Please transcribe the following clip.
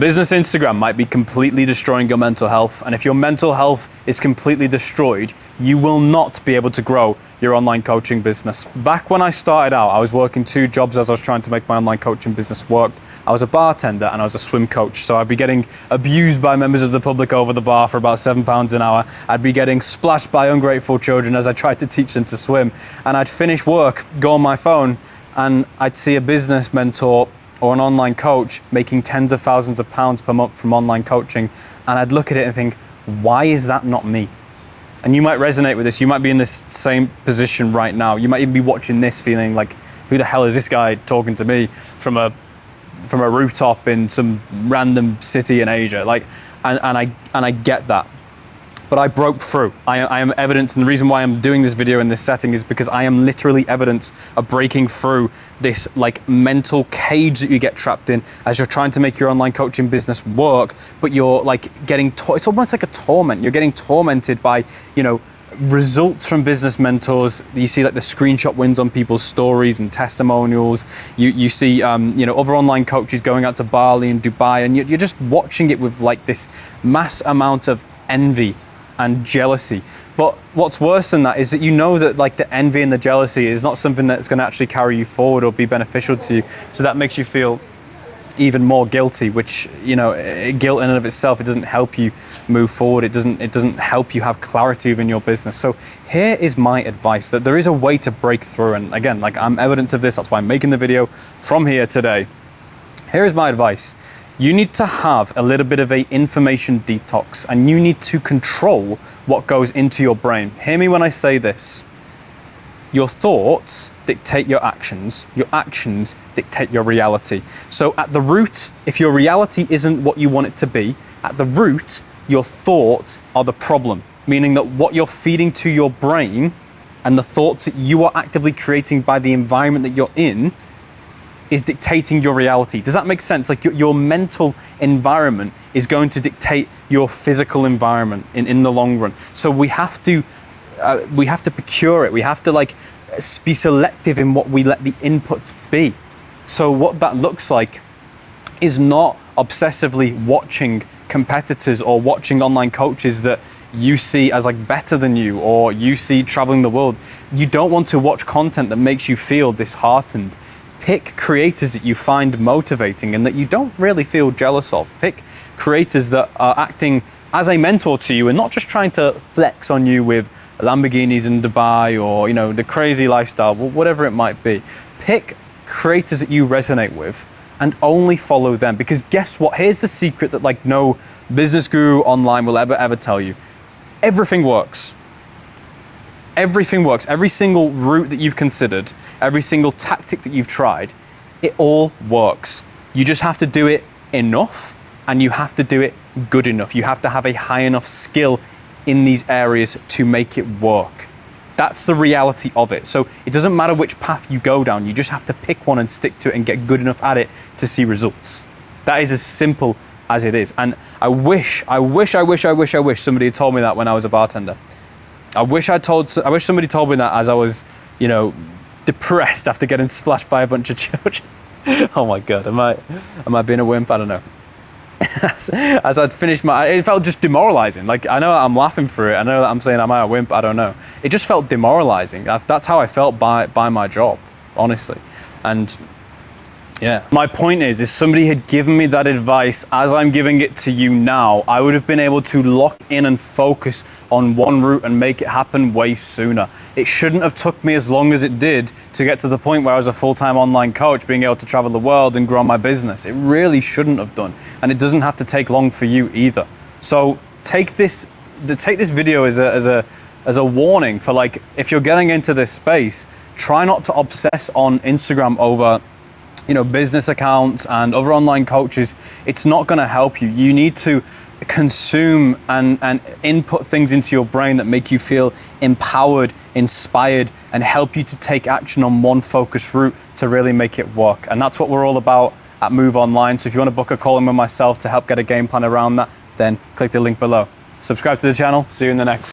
Business Instagram might be completely destroying your mental health, and if your mental health is completely destroyed, you will not be able to grow your online coaching business. Back when I started out, I was working 2 jobs as I was trying to make my online coaching business work. I was a bartender and I was a swim coach, so I'd be getting abused by members of the public over the bar for about £7 an hour. I'd be getting splashed by ungrateful children as I tried to teach them to swim, and I'd finish work, go on my phone, and I'd see a business mentor or an online coach making tens of thousands of pounds per month from online coaching, and I'd look at it and think, why is that not me? And you might resonate with this. You might be in this same position right now. You might even be watching this feeling like, who the hell is this guy talking to me from a rooftop in some random city in Asia? Like, and I get that. But I broke through. I am evidence, and the reason why I'm doing this video in this setting is because I am literally evidence of breaking through this like mental cage that you get trapped in as you're trying to make your online coaching business work, but you're like getting, it's almost like a torment. You're getting tormented by, you know, results from business mentors. You see like the screenshot wins on people's stories and testimonials. You see, you know, other online coaches going out to Bali and Dubai, and you're just watching it with like this mass amount of envy and jealousy. But what's worse than that is that you know that like the envy and the jealousy is not something that's going to actually carry you forward or be beneficial to you. So that makes you feel even more guilty, which, you know, guilt in and of itself, it doesn't help you move forward. It doesn't help you have clarity within your business. So here is my advice, that there is a way to break through. And again, like, I'm evidence of this. That's why I'm making the video from here today. Here is my advice. You need to have a little bit of an information detox, and you need to control what goes into your brain. Hear me when I say this. Your thoughts dictate your actions dictate your reality. So at the root, if your reality isn't what you want it to be, at the root, your thoughts are the problem. Meaning that what you're feeding to your brain and the thoughts that you are actively creating by the environment that you're in is dictating your reality. Does that make sense? Like your mental environment is going to dictate your physical environment in the long run. So we have to procure it. We have to like be selective in what we let the inputs be. So what that looks like is not obsessively watching competitors or watching online coaches that you see as like better than you, or you see traveling the world. You don't want to watch content that makes you feel disheartened. Pick creators that you find motivating and that you don't really feel jealous of. Pick creators that are acting as a mentor to you and not just trying to flex on you with Lamborghinis in Dubai or, you know, the crazy lifestyle, whatever it might be. Pick creators that you resonate with and only follow them, because guess what? Here's the secret that like no business guru online will ever tell you. Everything works. Everything works. Every single route that you've considered, every single tactic that you've tried, it all works. You just have to do it enough, and you have to do it good enough. You have to have a high enough skill in these areas to make it work. That's the reality of it. So it doesn't matter which path you go down, you just have to pick one and stick to it and get good enough at it to see results. That is as simple as it is. And I wish somebody had told me that when I was a bartender. I wish somebody told me that as I was, you know, depressed after getting splashed by a bunch of children. Oh my God, am I being a wimp? I don't know. As I'd finished it felt just demoralizing. Like, I know I'm laughing through it. I know that I'm saying, am I a wimp? I don't know. It just felt demoralizing. That's how I felt by my job, honestly. And yeah, my point is somebody had given me that advice as I'm giving it to you now, I would have been able to lock in and focus on one route and make it happen way sooner. It shouldn't have took me as long as it did to get to the point where I was a full-time online coach, being able to travel the world and grow my business. It really shouldn't have done. And it doesn't have to take long for you either. So take this video as a warning for, like, if you're getting into this space, try not to obsess on Instagram over, you know, business accounts and other online coaches. It's not going to help you. You need to consume and input things into your brain that make you feel empowered, inspired, and help you to take action on one focused route to really make it work. And that's what we're all about at Move Online. So if you want to book a call in with myself to help get a game plan around that, then click the link below. Subscribe to the channel. See you in the next.